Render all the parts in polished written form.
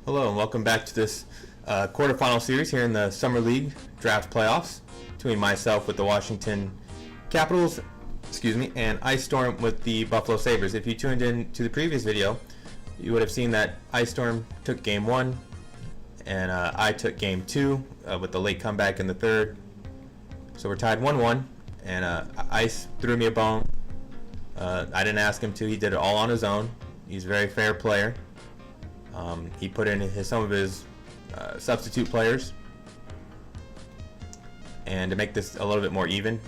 Hello and welcome back to this quarterfinal series here in the Summer League Draft Playoffs between myself with the Washington Capitals, and Icestorm with the Buffalo Sabres. If you tuned in to the previous video, you would have seen that Icestorm took Game 1 and I took Game 2 with the late comeback in the third. So we're tied 1-1, and Ice threw me a bone. I didn't ask him to. He did it all on his own. He's a very fair player. He put in some of his substitute players, and to make this a little bit more even,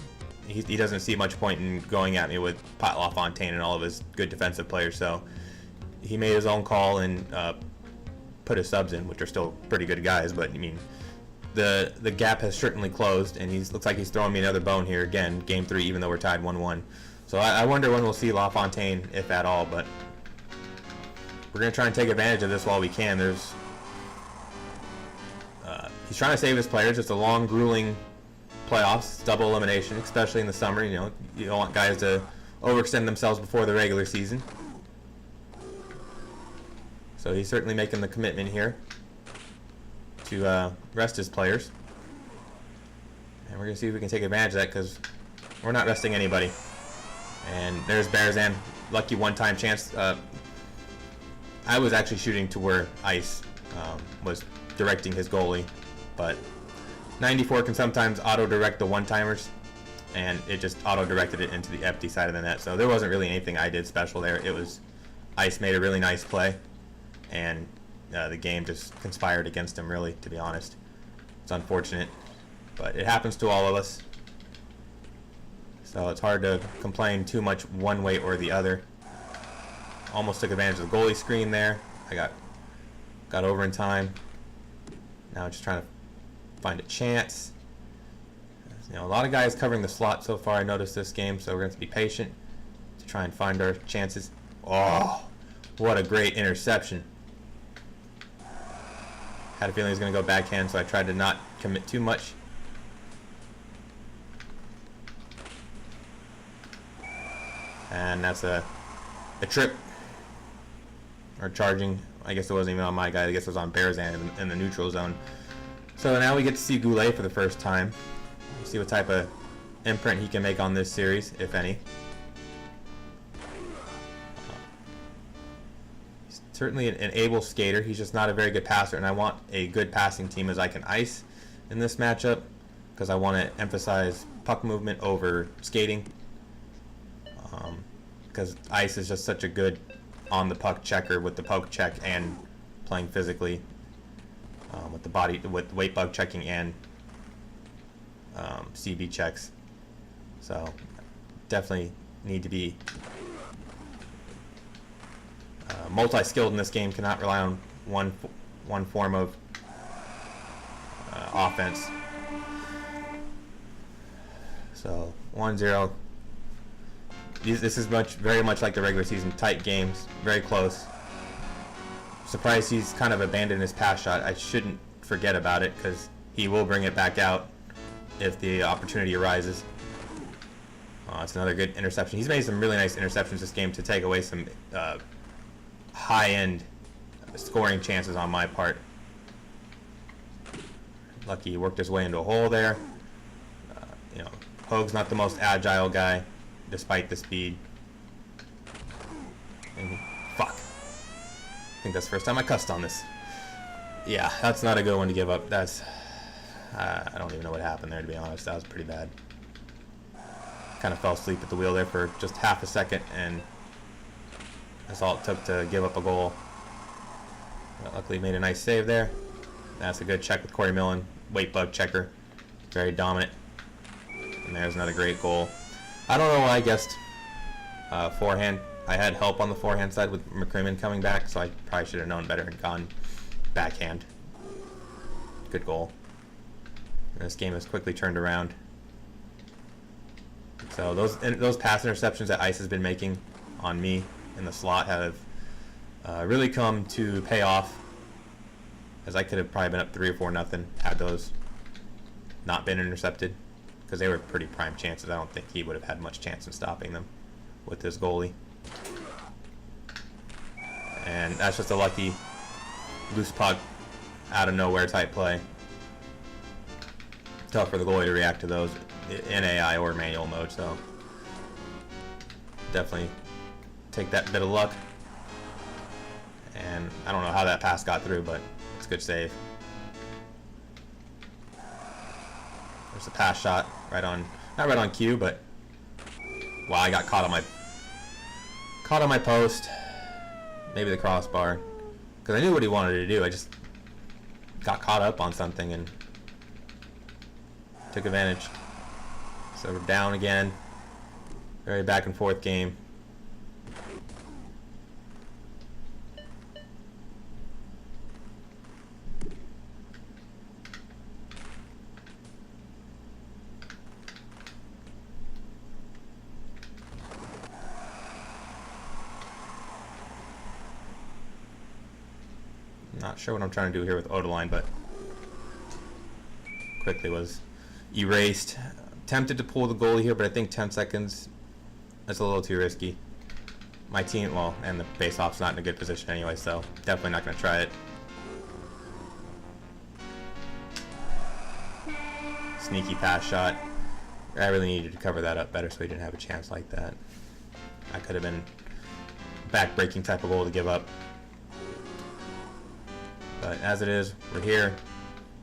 he doesn't see much point in going at me with Pat LaFontaine and all of his good defensive players, so he made his own call and put his subs in, which are still pretty good guys, but I mean, the gap has certainly closed, and looks like he's throwing me another bone here again, Game 3, even though we're tied 1-1. So I wonder when we'll see LaFontaine, if at all, but we're going to try and take advantage of this while we can. He's trying to save his players. It's a long, grueling playoffs, double elimination, especially in the summer. You know, you don't want guys to overextend themselves before the regular season. So he's certainly making the commitment here to rest his players. And we're going to see if we can take advantage of that, because we're not resting anybody. And there's Bearzan, lucky one-time chance. I was actually shooting to where Ice was directing his goalie, but 94 can sometimes auto-direct the one-timers, and it just auto-directed it into the empty side of the net. So there wasn't really anything I did special there. It was Ice made a really nice play, and the game just conspired against him, really, to be honest. It's unfortunate, but it happens to all of us. So it's hard to complain too much one way or the other. Almost took advantage of the goalie screen there. I got over in time. Now just trying to find a chance. You know, a lot of guys covering the slot so far, I noticed this game, so we're going to be patient to try and find our chances. Oh, what a great interception. Had a feeling he was going to go backhand, so I tried to not commit too much. And that's a trip. Or charging. I guess it wasn't even on my guy. I guess it was on Bearzan in the neutral zone. So now we get to see Goulet for the first time. See what type of imprint he can make on this series, if any. He's certainly an able skater. He's just not a very good passer, and I want a good passing team as I can ice in this matchup, because I want to emphasize puck movement over skating. Because ice is just such a good on the puck checker with the poke check and playing physically with the body, with weight bug checking and CB checks. So definitely need to be multi-skilled in this game. Cannot rely on one form of offense. So 1-0. This is very much like the regular season, tight games, very close. Surprised he's kind of abandoned his pass shot. I shouldn't forget about it, because he will bring it back out if the opportunity arises. It's another good interception. He's made some really nice interceptions this game to take away some high-end scoring chances on my part. Lucky he worked his way into a hole there. You know, Hoag's not the most agile guy, despite the speed. And fuck. I think that's the first time I cussed on this. Yeah, that's not a good one to give up. That's... I don't even know what happened there, to be honest. That was pretty bad. Kind of fell asleep at the wheel there for just half a second, and that's all it took to give up a goal. But luckily made a nice save there. That's a good check with Corey Millen. Weight bug checker. Very dominant. And there's another great goal. I don't know why I guessed forehand. I had help on the forehand side with McCrimmon coming back, so I probably should have known better and gone backhand. Good goal. And this game has quickly turned around. So those pass interceptions that Ice has been making on me in the slot have really come to pay off, as I could have probably been up 3 or 4-0 had those not been intercepted, because they were pretty prime chances. I don't think he would have had much chance in stopping them with his goalie. And that's just a lucky loose puck, out of nowhere type play. Tough for the goalie to react to those in AI or manual mode, so definitely take that bit of luck. And I don't know how that pass got through, but it's a good save. There's a pass shot right on, not right on cue, but wow, I got caught on my post. Maybe the crossbar, because I knew what he wanted to do. I just got caught up on something and took advantage. So we're down again. Very back and forth game. Not sure what I'm trying to do here with Odeline, but quickly was erased. Tempted to pull the goalie here, but I think 10 seconds, that's a little too risky. My team, well, and the face-off's not in a good position anyway, so definitely not going to try it. Sneaky pass shot. I really needed to cover that up better so he didn't have a chance like that. I could have been back-breaking type of goal to give up. But as it is, we're here.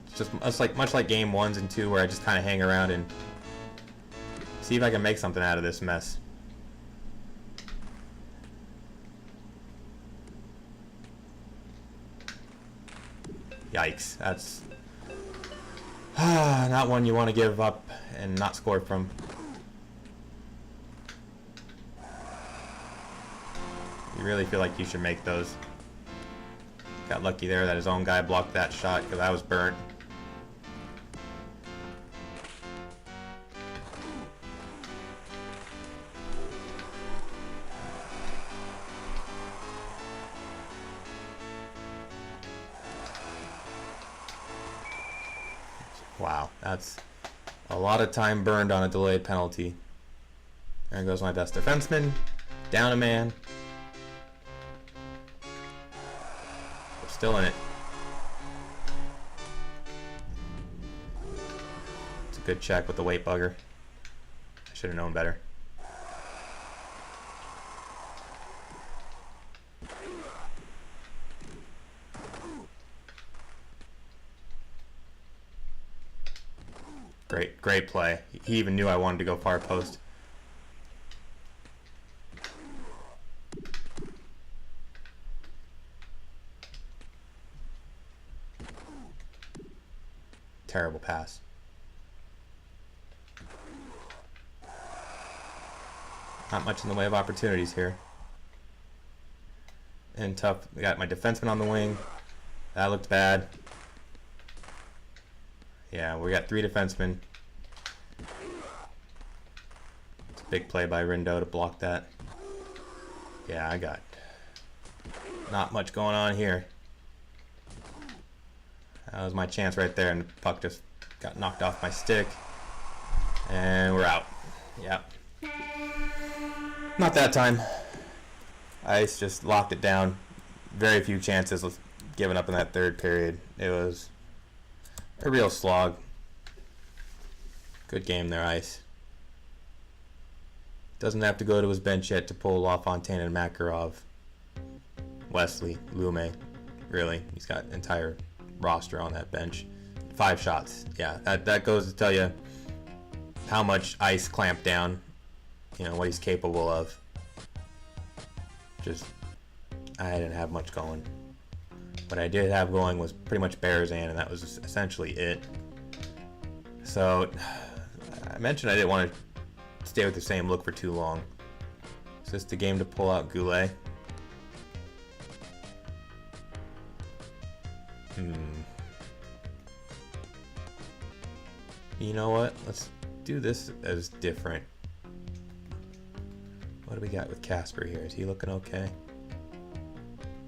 It's just much like game 1s and 2, where I just kind of hang around and see if I can make something out of this mess. Yikes, that's not one you want to give up and not score from. You really feel like you should make those. Got lucky there that his own guy blocked that shot because I was burnt. Wow, that's a lot of time burned on a delayed penalty. There goes my best defenseman. Down a man. We're still in it. It's a good check with the weight bugger. I should have known better. Great play. He even knew I wanted to go far post. Terrible pass. Not much in the way of opportunities here. And tough. We got my defenseman on the wing. That looked bad. Yeah, we got 3 defensemen. It's a big play by Rindo to block that. Yeah, I got not much going on here. That was my chance right there, and the puck just got knocked off my stick. And we're out. Yep. Not that time. Ice just locked it down. Very few chances given up in that third period. It was a real slog. Good game there, Ice. Doesn't have to go to his bench yet to pull LaFontaine and Makarov. Wesley, Lume. Really, he's got an entire roster on that bench. 5 shots. Yeah, that goes to tell you how much Ice clamped down. You know, what he's capable of. Just, I didn't have much going. What I did have going was pretty much Bearzan, and that was essentially it. So, I mentioned I didn't want to stay with the same look for too long. Is this the game to pull out Goulet? You know what? Let's do this as different. What do we got with Casper here? Is he looking okay?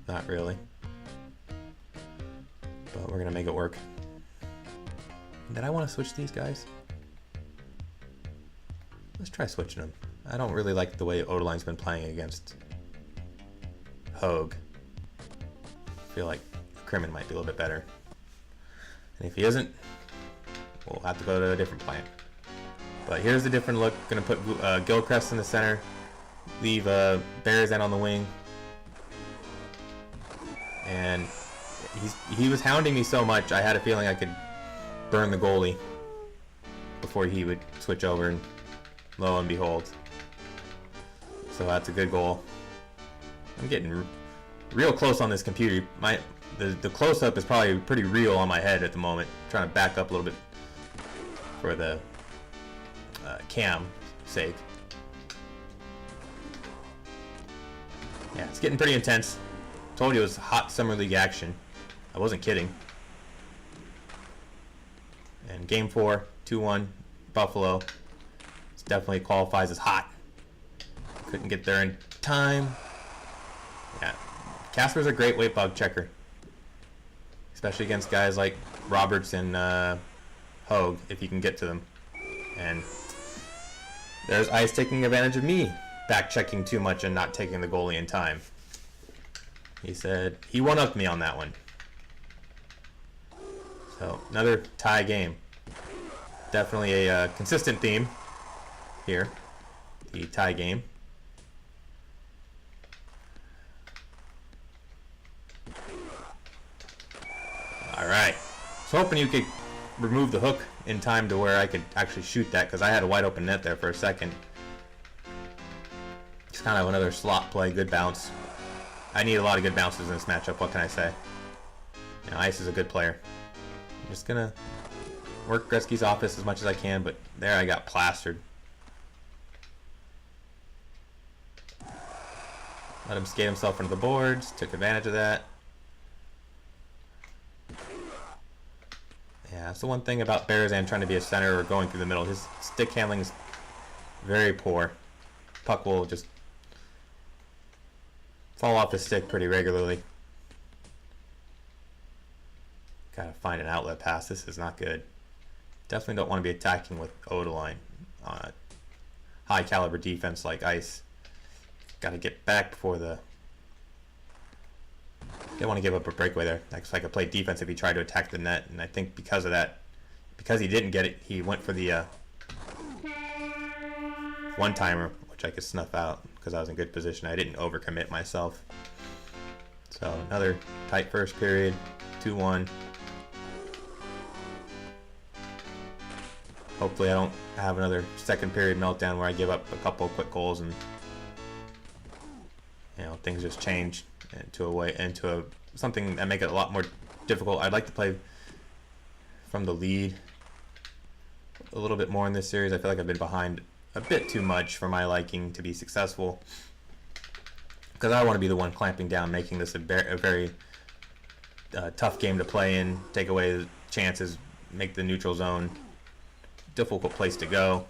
Not really. But we're gonna make it work. Did I want to switch these guys? Let's try switching them. I don't really like the way Odeline's been playing against Hogue. I feel like McCrimmon might be a little bit better. And if he isn't, we'll have to go to a different plan. But here's a different look. Gonna put Gilchrist in the center, leave Bearzan on the wing, and he was hounding me so much I had a feeling I could burn the goalie before he would switch over, and lo and behold. So that's a good goal. I'm getting real close on this computer. The close-up is probably pretty real on my head at the moment. I'm trying to back up a little bit for the cam sake. Yeah, it's getting pretty intense. Told you it was hot summer league action. I wasn't kidding. And game 4, 2-1, Buffalo. This definitely qualifies as hot. Couldn't get there in time. Yeah, Casper's a great weight bug checker, especially against guys like Roberts and Hogue, if you can get to them. And there's Ice taking advantage of me back checking too much and not taking the goalie in time. He said he one-upped me on that one. So another tie game. Definitely a consistent theme here, the tie game. Alright, so hoping you could remove the hook in time to where I could actually shoot that, because I had a wide open net there for a second. It's kind of another slot play, good bounce. I need a lot of good bounces in this matchup, what can I say? You know, Ice is a good player. I'm just gonna work Gretzky's office as much as I can, but there I got plastered. Let him skate himself into the boards, took advantage of that. Yeah, that's the one thing about Bearzan trying to be a center or going through the middle. His stick handling is very poor. Puck will just fall off the stick pretty regularly. Gotta find an outlet pass. This is not good. Definitely don't want to be attacking with O-line on a high caliber defense like Ice. Gotta get back before the... Didn't want to give up a breakaway there. Like, so I could play defense if he tried to attack the net, and I think because of that, because he didn't get it, he went for the one-timer, which I could snuff out because I was in good position. I didn't overcommit myself. So another tight first period, 2-1. Hopefully I don't have another second period meltdown where I give up a couple of quick goals and things just change into something that make it a lot more difficult. I'd like to play from the lead a little bit more in this series. I feel like I've been behind a bit too much for my liking to be successful, because I want to be the one clamping down, making this a very tough game to play in, take away the chances, make the neutral zone difficult place to go.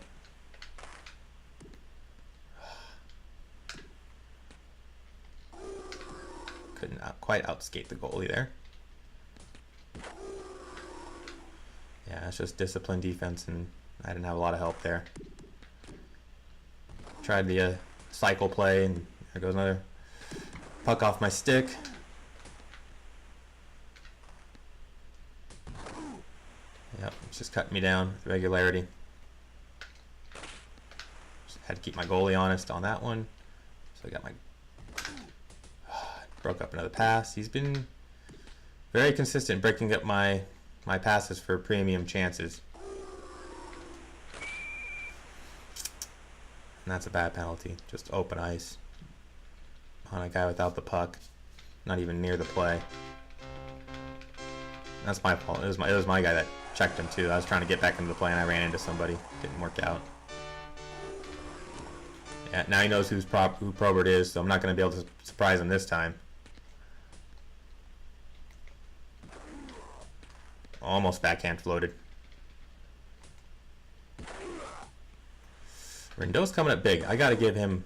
Couldn't quite outskate the goalie there. Yeah, it's just disciplined defense, and I didn't have a lot of help there. Tried the cycle play, and there goes another puck off my stick. Yep, it's just cutting me down with regularity. Just had to keep my goalie honest on that one. So I got my... Broke up another pass. He's been very consistent breaking up my passes for premium chances. And that's a bad penalty. Just open ice on a guy without the puck. Not even near the play. That's my fault. It was my guy that checked him too. I was trying to get back into the play and I ran into somebody. Didn't work out. Yeah, now he knows who Probert is, so I'm not going to be able to surprise him this time. Almost backhand floated. Rindeau's coming up big. I got to give him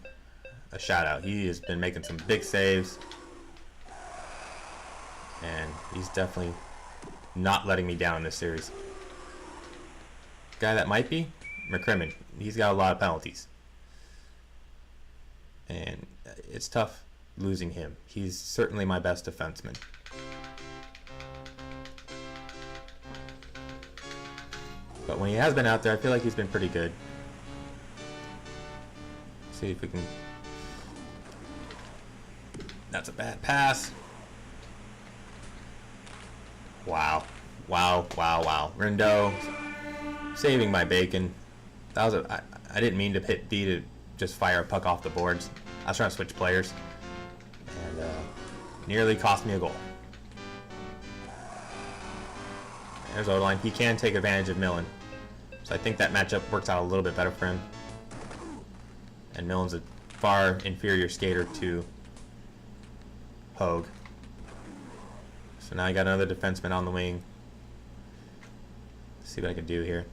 a shout out. He has been making some big saves, and he's definitely not letting me down in this series. Guy that might be McCrimmon. He's got a lot of penalties, and it's tough losing him. He's certainly my best defenseman. But when he has been out there, I feel like he's been pretty good. See if we can... That's a bad pass. Wow. Wow, wow, wow. Rindo saving my bacon. That was I didn't mean to hit D to just fire a puck off the boards. I was trying to switch players. And nearly cost me a goal. There's O-line. He can take advantage of Millen. So I think that matchup works out a little bit better for him. And Millen's a far inferior skater to Hogue. So now I got another defenseman on the wing. Let's see what I can do here.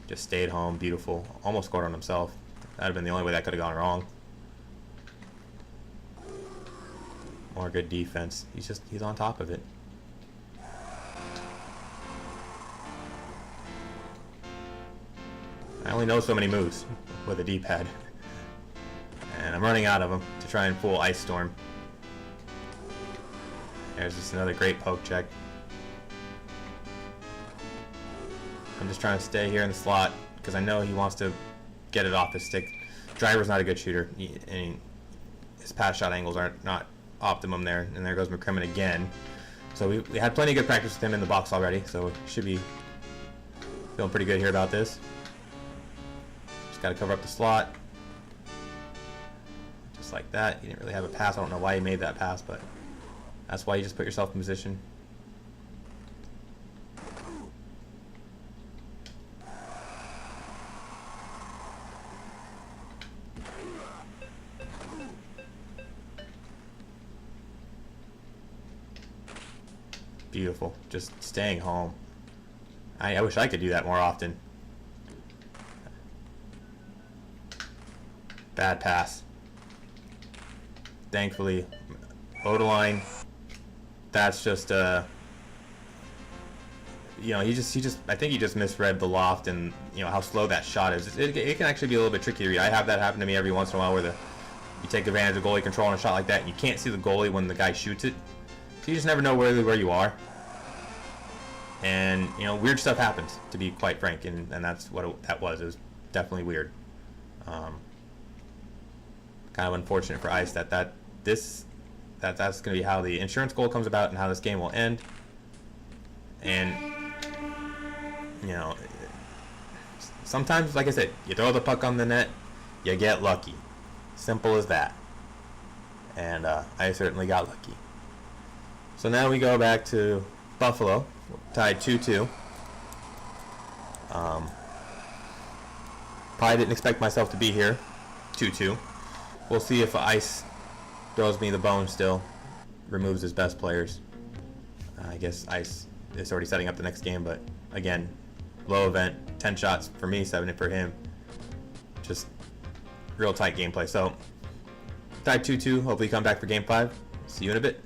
Just stayed home. Beautiful. Almost scored on himself. That would have been the only way that could have gone wrong. More good defense. He's on top of it. I only know so many moves with a D-pad. And I'm running out of them to try and fool Icestorm. There's just another great poke check. I'm just trying to stay here in the slot because I know he wants to get it off his stick. Driver's not a good shooter. And his pass shot angles are not optimum there. And there goes McCrimmon again. So we had plenty of good practice with him in the box already. So should be feeling pretty good here about this. Just got to cover up the slot. Just like that. He didn't really have a pass. I don't know why he made that pass, but that's why you just put yourself in position. Beautiful. Just staying home. I wish I could do that more often. Bad pass. Thankfully, O-line. That's just you know, he just I think he just misread the loft and you know how slow that shot is. It can actually be a little bit tricky to read. I have that happen to me every once in a while where you take advantage of goalie control on a shot like that and you can't see the goalie when the guy shoots it. So you just never know where you are. And you know, weird stuff happens, to be quite frank, and that's what that was. It was definitely weird. Kind of unfortunate for Ice that's going to be how the insurance goal comes about and how this game will end. And you know, sometimes, like I said, you throw the puck on the net, you get lucky. Simple as that. And I certainly got lucky. So now we go back to Buffalo, tied 2-2. Probably didn't expect myself to be here, 2-2. We'll see if Ice throws me the bone still, removes his best players. I guess Ice is already setting up the next game, but again, low event, 10 shots for me, 7 for him. Just real tight gameplay. So, tied 2-2. Hopefully you come back for game 5. See you in a bit.